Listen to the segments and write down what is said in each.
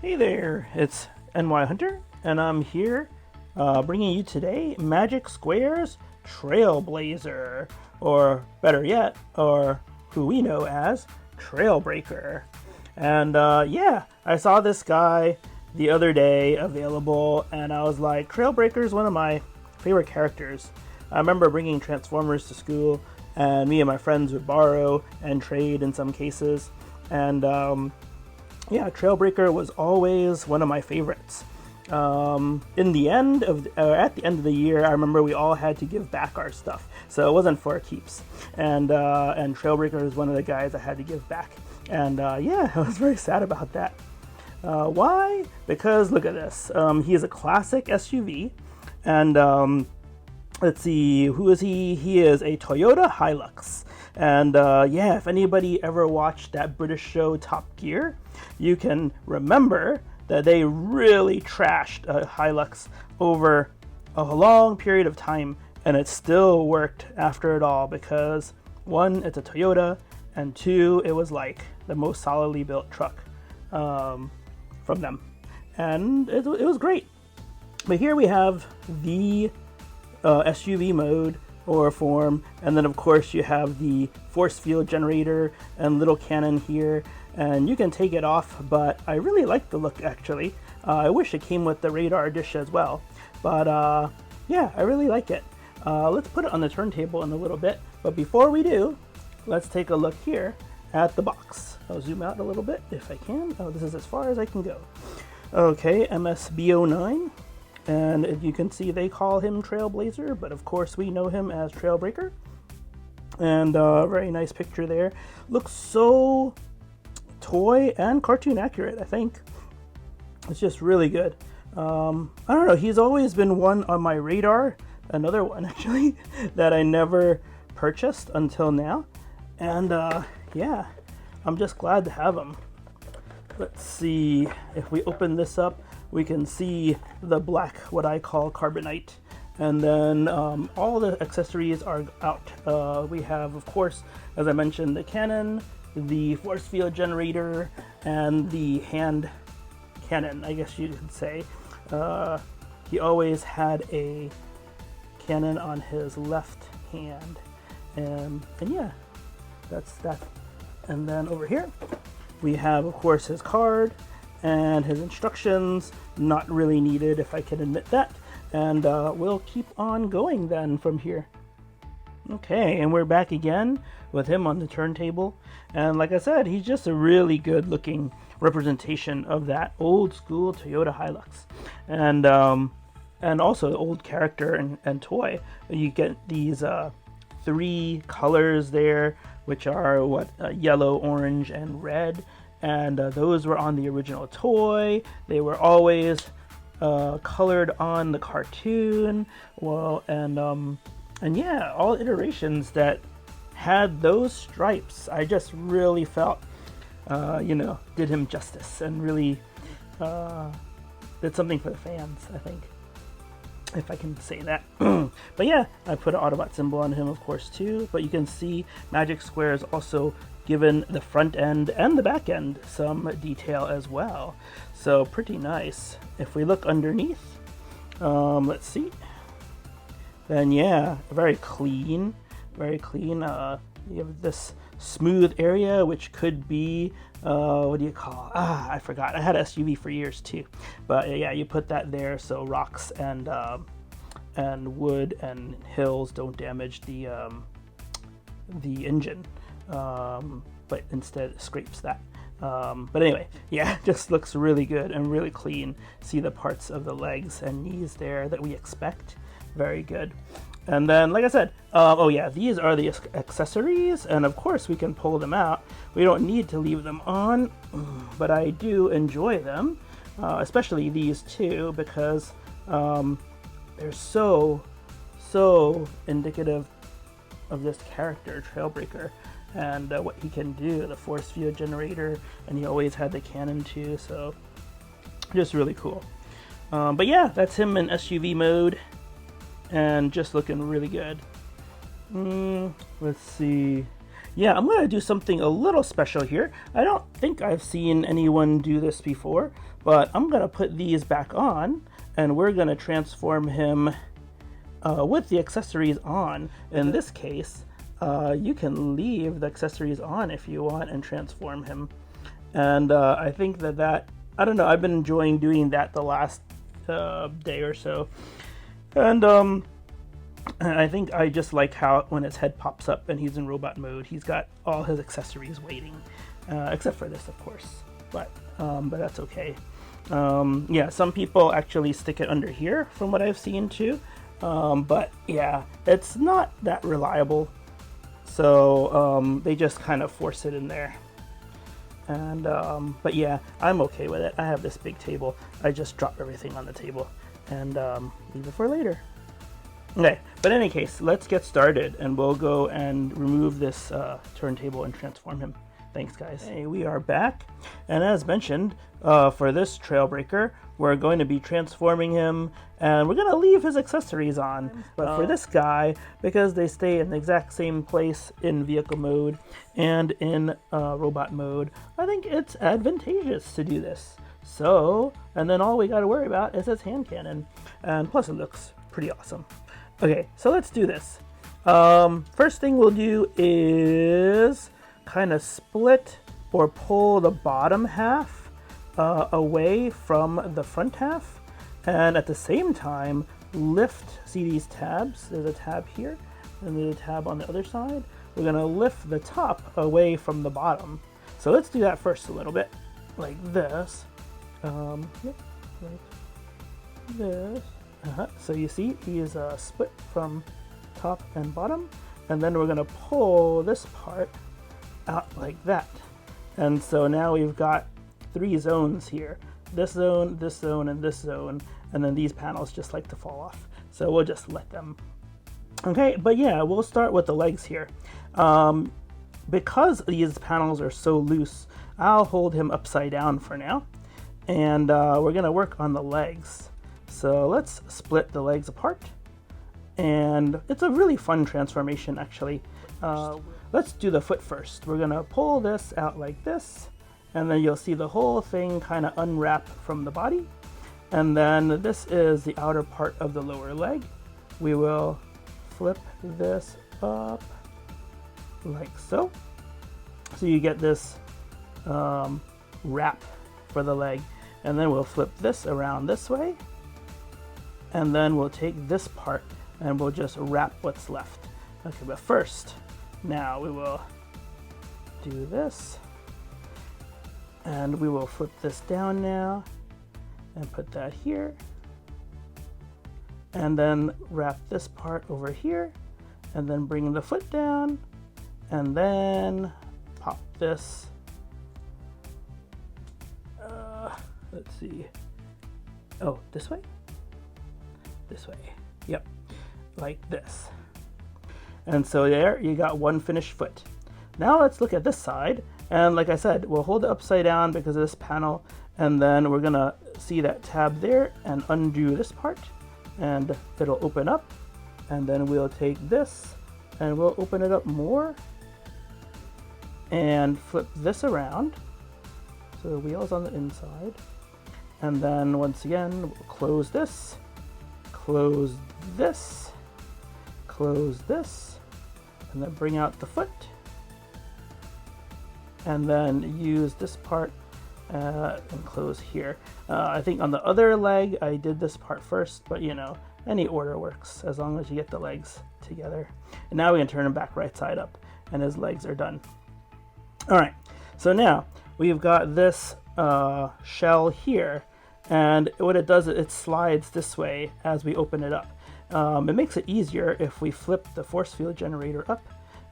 Hey there, it's NY Hunter, and I'm here bringing you today Magic Square's Trailblazer, or better yet, or who we know as Trailbreaker. And yeah, I saw this guy the other day available, and I was like, Trailbreaker is one of my favorite characters. I remember bringing Transformers to school, and me and my friends would borrow and trade in some cases, and yeah, Trailbreaker was always one of my favorites. In the end of at the end of the year, I remember we all had to give back our stuff, so it wasn't for keeps. And Trailbreaker was one of the guys I had to give back, and yeah, I was very sad about that. Why? Because look at this. He is a classic SUV, and let's see, who is he? He is a Toyota Hilux. And yeah, if anybody ever watched that British show Top Gear, you can remember that they really trashed a Hilux over a long period of time, and it still worked after it all because one, it's a Toyota, and two, it was like the most solidly built truck from them. And it was great. But here we have the SUV mode or form, and then of course you have the force field generator and little cannon here, and you can take it off, but I really like the look actually. I wish it came with the radar dish as well, but yeah, I really like it. Let's put it on the turntable in a little bit, but before we do, let's take a look here at the box. I'll zoom out a little bit if I can. Oh, this is as far as I can go. Okay, MSB09. And you can see they call him Trailblazer, but of course we know him as Trailbreaker. And very nice picture there. Looks so toy and cartoon accurate, I think. It's just really good. I don't know, he's always been one on my radar, another one actually, that I never purchased until now. And yeah, I'm just glad to have him. Let's see, if we open this up, we can see the black, what I call carbonite, and then all the accessories are out. We have, of course, as I mentioned, the cannon, the force field generator, and the hand cannon, I guess you could say. He always had a cannon on his left hand, and yeah, that's that. And then over here, we have, of course, his card and his instructions, not really needed if I can admit that. And we'll keep on going then from here. Okay, and we're back again with him on the turntable. And like I said, he's just a really good looking representation of that old school Toyota Hilux. And also the old character and toy. You get these three colors there, which are yellow, orange, and red. And those were on the original toy. They were always colored on the cartoon. Well, and yeah, all iterations that had those stripes, I just really felt, you know, did him justice and really did something for the fans, I think, if I can say that. But yeah, I put an Autobot symbol on him, of course, too. But you can see Magic Square is also given the front end and the back end some detail as well. So pretty nice. If we look underneath, let's see. Then yeah, very clean, very clean. You have this smooth area, which could be, what do you call? I forgot. I had an SUV for years too. But yeah, you put that there so rocks and wood and hills don't damage the engine. But instead scrapes that. But anyway, yeah, just looks really good and really clean. See the parts of the legs and knees there that we expect. Very good. And then, like I said, oh yeah, these are the accessories, and of course we can pull them out. We don't need to leave them on, but I do enjoy them, especially these two, because they're so indicative of this character, Trailbreaker, and what he can do, the force field generator, and he always had the cannon too, so just really cool. But yeah, that's him in SUV mode, and just looking really good. Let's see. Yeah, I'm going to do something a little special here. I don't think I've seen anyone do this before, but I'm going to put these back on, and we're going to transform him with the accessories on. In this case, you can leave the accessories on if you want and transform him. And I think that, I don't know, I've been enjoying doing that the last day or so. And I think I just like how when his head pops up and he's in robot mode, he's got all his accessories waiting, except for this, of course, but that's okay. Yeah, some people actually stick it under here from what I've seen too, but yeah, it's not that reliable, so they just kind of force it in there. And but yeah, I'm okay with it. I have this big table. I just drop everything on the table and leave it for later. Okay, but in any case, let's get started and we'll go and remove this turntable and transform him. Thanks, guys. Hey, we are back, and as mentioned, for this Trailbreaker, we're going to be transforming him, and we're going to leave his accessories on. But for this guy, because they stay in the exact same place in vehicle mode and in robot mode, I think it's advantageous to do this. So, and then all we got to worry about is his hand cannon, and plus it looks pretty awesome. Okay, so let's do this. First thing we'll do is kind of split or pull the bottom half away from the front half, and at the same time lift, see these tabs? There's a tab here and there's a tab on the other side. We're going to lift the top away from the bottom. So let's do that first a little bit, like this. Yep, like this. So you see, he is split from top and bottom, and then we're going to pull this part out like that. And so now we've got 3 zones here. This zone, and this zone, and then these panels just like to fall off. So we'll just let them. Okay, but yeah, we'll start with the legs here. Because these panels are so loose, I'll hold him upside down for now. And we're going to work on the legs. So let's split the legs apart, and it's a really fun transformation actually. Let's do the foot first. We're gonna pull this out like this, and then you'll see the whole thing kind of unwrap from the body, and then this is the outer part of the lower leg. We will flip this up like so, so you get this wrap for the leg, and then we'll flip this around this way. And then we'll take this part and we'll just wrap what's left. Okay, but first, now we will do this. And we will flip this down now and put that here. And then wrap this part over here. And then bring the foot down. And then pop this. Let's see. Oh, this way? This way. Yep, like this. And so there you got one finished foot. Now let's look at this side, and like I said, we'll hold it upside down because of this panel, and then we're gonna see that tab there and undo this part, and it'll open up, and then we'll take this and we'll open it up more and flip this around so the wheel's on the inside, and then once again we'll close this, close this, and then bring out the foot, and then use this part and close here. I think on the other leg I did this part first, but you know, any order works as long as you get the legs together. And now we can turn him back right side up, and his legs are done. Alright, so now we've got this shell here, and what it does is it slides this way as we open it up. It makes it easier if we flip the force field generator up,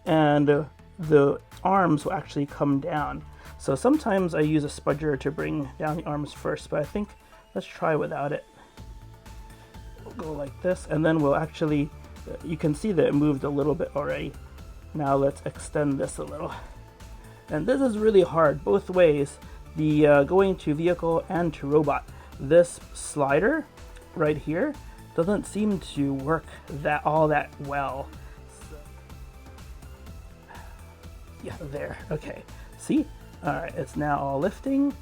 and the arms will actually come down. So sometimes I use a spudger to bring down the arms first, but I think let's try without it. We'll go like this, and then we'll actually, you can see that it moved a little bit already. Now let's extend this a little. And this is really hard both ways, the going to vehicle and to robot. This slider right here doesn't seem to work all that well. Yeah, there. Okay. See? All right, it's now all lifting.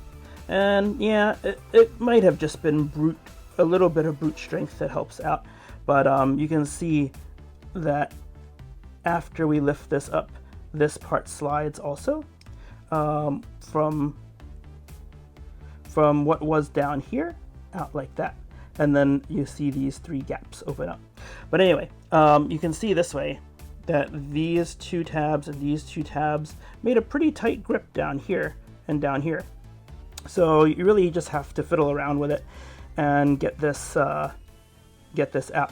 And yeah, it might have just been a little bit of brute strength that helps out. But you can see that after we lift this up, this part slides also from what was down here out like that. And then you see these 3 gaps open up. But anyway, you can see this way that these 2 tabs and these 2 tabs made a pretty tight grip down here and down here. So you really just have to fiddle around with it and get this out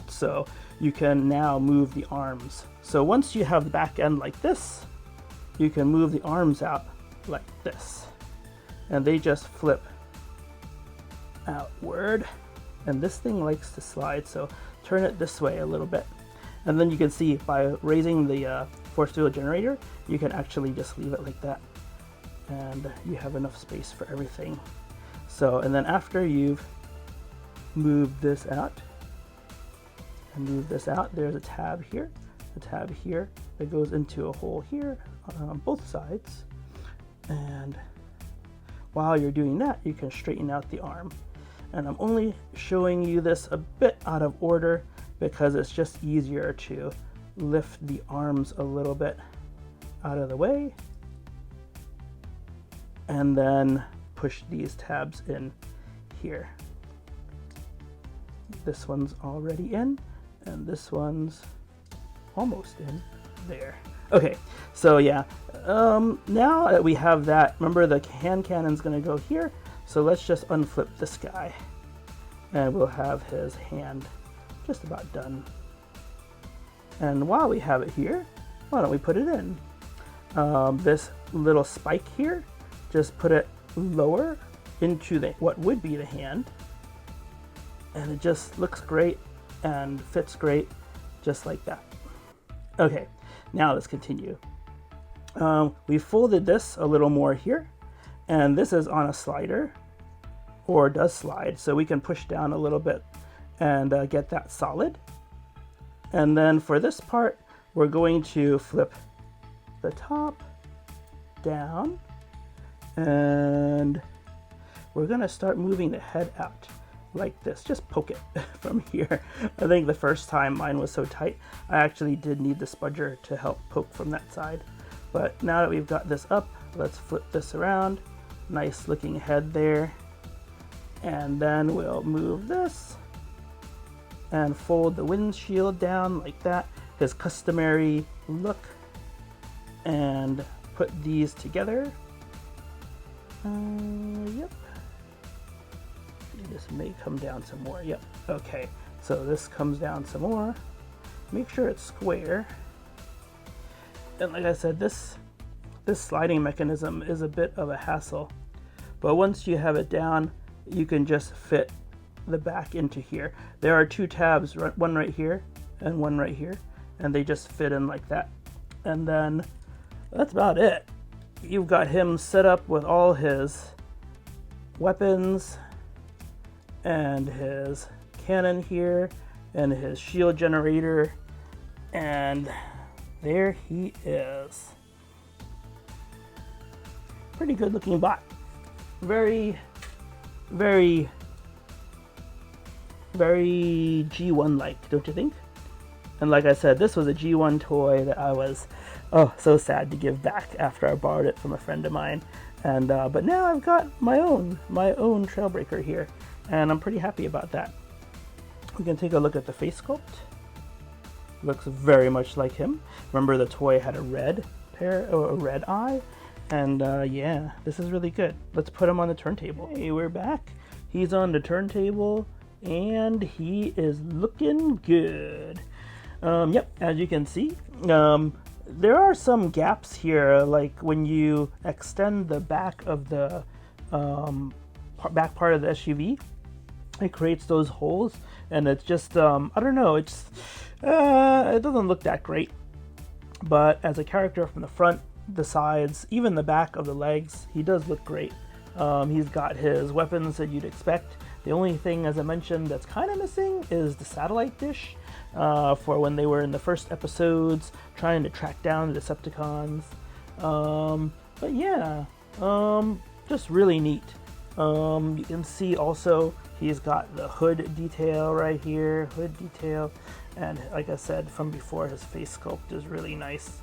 so you can now move the arms. So once you have the back end like this, you can move the arms out like this. And they just flip outward. And this thing likes to slide, so turn it this way a little bit. And then you can see by raising the force wheel generator, you can actually just leave it like that. And you have enough space for everything. So, and then after you've moved this out, and move this out, there's a tab here that goes into a hole here on both sides. And while you're doing that, you can straighten out the arm. And I'm only showing you this a bit out of order because it's just easier to lift the arms a little bit out of the way and then push these tabs in here. This one's already in and this one's almost in there. Okay, so yeah, now that we have that, remember the hand cannon's gonna go here, so let's just unflip this guy and we'll have his hand just about done. And while we have it here, why don't we put it in? This little spike here, just put it lower into what would be the hand, and it just looks great and fits great just like that. Okay, now let's continue. We folded this a little more here, and this is on a slider, or does slide, so we can push down a little bit and get that solid. And then for this part, we're going to flip the top down, and we're gonna start moving the head out like this. Just poke it from here. I think the first time mine was so tight, I actually did need the spudger to help poke from that side. But now that we've got this up, let's flip this around. Nice looking head there. And then we'll move this and fold the windshield down like that, his customary look, and put these together. Yep. This may come down some more. Yep. Okay. So this comes down some more. Make sure it's square. And like I said, this sliding mechanism is a bit of a hassle. But once you have it down, you can just fit the back into here. There are 2 tabs, one right here and one right here, and they just fit in like that. And then that's about it. You've got him set up with all his weapons and his cannon here and his shield generator, and there he is. Pretty good looking bot. Very, very, very G1 like, don't you think? And like I said, this was a G1 toy that I was so sad to give back after I borrowed it from a friend of mine. And but now I've got my own Trailbreaker here, and I'm pretty happy about that. We can take a look at the face sculpt. Looks very much like him. Remember, the toy had a red eye, and yeah, this is really good. Let's put him on the turntable. Hey, we're back. He's on the turntable, and he is looking good. Yep, as you can see, there are some gaps here, like when you extend the back of the back part of the SUV, it creates those holes, and it's just I don't know, it doesn't look that great. But as a character from the front, the sides, even the back of the legs, he does look great. He's got his weapons that you'd expect. The only thing, as I mentioned, that's kind of missing is the satellite dish for when they were in the first episodes trying to track down the Decepticons. But yeah, just really neat. You can see also he's got the hood detail right here, hood detail, and like I said from before, his face sculpt is really nice.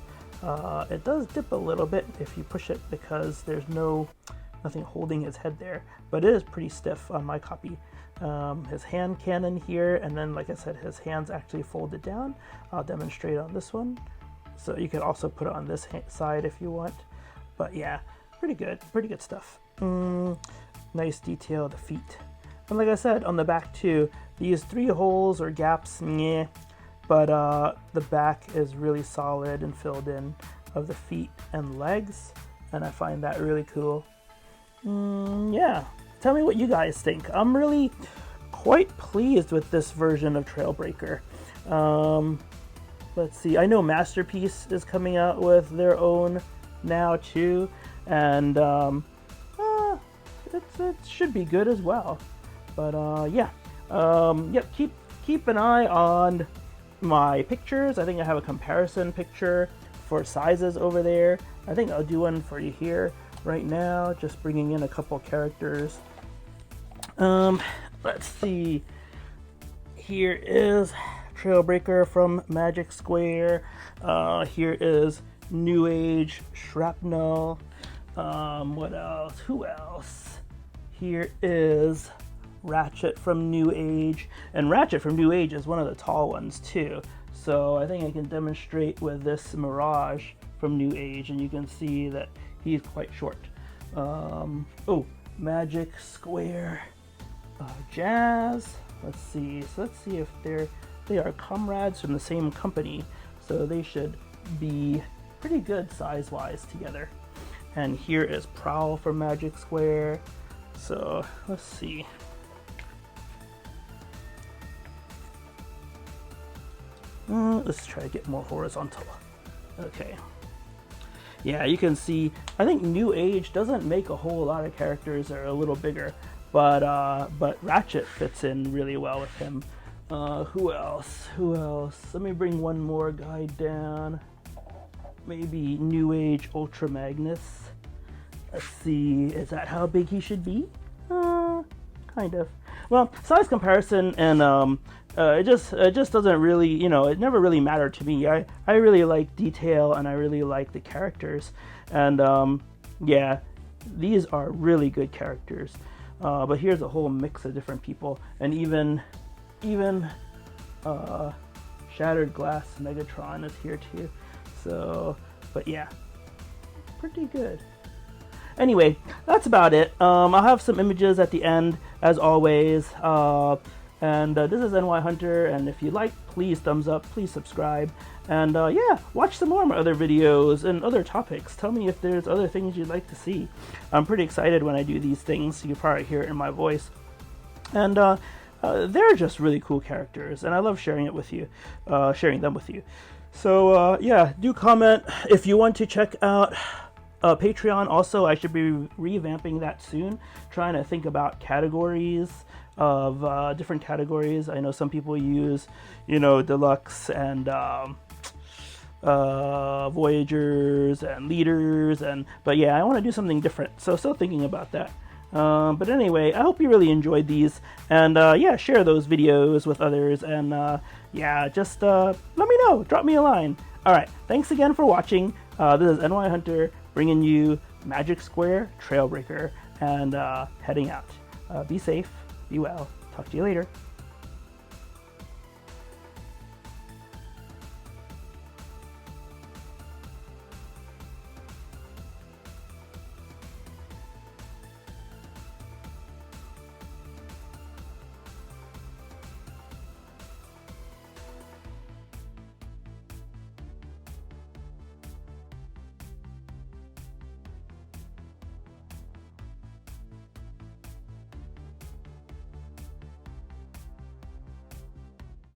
It does dip a little bit if you push it because there's nothing holding his head there, but it is pretty stiff on my copy. His hand cannon here, and then like I said, his hands actually folded down. I'll demonstrate on this one. So you could also put it on this side if you want. But yeah, pretty good stuff. Nice detail of the feet. And like I said, on the back too, these 3 holes or gaps, meh, but the back is really solid and filled in of the feet and legs, and I find that really cool. Yeah, tell me what you guys think. I'm really quite pleased with this version of Trailbreaker. Let's see, I know Masterpiece is coming out with their own now too, and it should be good as well. But yeah, yep, keep an eye on my pictures. I think I have a comparison picture for sizes over there. I think I'll do one for you here right now, just bringing in a couple characters. Let's see, here is Trailbreaker from Magic Square. Here is New Age Shrapnel. What else? Who else? Here is Ratchet from New Age, and Ratchet from New Age is one of the tall ones too. So I think I can demonstrate with this Mirage from New Age, and you can see that he's quite short. Oh, Magic Square Jazz. Let's see. So let's see if they are comrades from the same company, so they should be pretty good size-wise together. And here is Prowl from Magic Square. So let's see. Let's try to get more horizontal. Okay. Yeah, you can see, I think New Age doesn't make a whole lot of characters that are a little bigger, but Ratchet fits in really well with him. Who else? Let me bring one more guy down. Maybe New Age Ultra Magnus. Let's see, is that how big he should be? Kind of. Well, size comparison, and it just doesn't really, it never really mattered to me. I really like detail, and I really like the characters, and yeah, these are really good characters. But here's a whole mix of different people, and even Shattered Glass Megatron is here too. So, but yeah, pretty good. Anyway, that's about it. I'll have some images at the end, as always. And this is NY Hunter, and if you like, please thumbs up, please subscribe, and yeah, watch some more of my other videos and other topics. Tell me if there's other things you'd like to see. I'm pretty excited when I do these things. You can probably hear it in my voice. And they're just really cool characters, and I love sharing them with you. So yeah, do comment if you want to check out Patreon. Also, I should be revamping that soon, trying to think about categories of different categories. I know some people use, deluxe and voyagers and leaders, but yeah, I want to do something different, so still thinking about that. But anyway, I hope you really enjoyed these, and yeah, share those videos with others, and yeah, just let me know, drop me a line. Alright, thanks again for watching. This is NY Hunter bringing you Magic Square Trailbreaker, and heading out. Be safe, be well, talk to you later.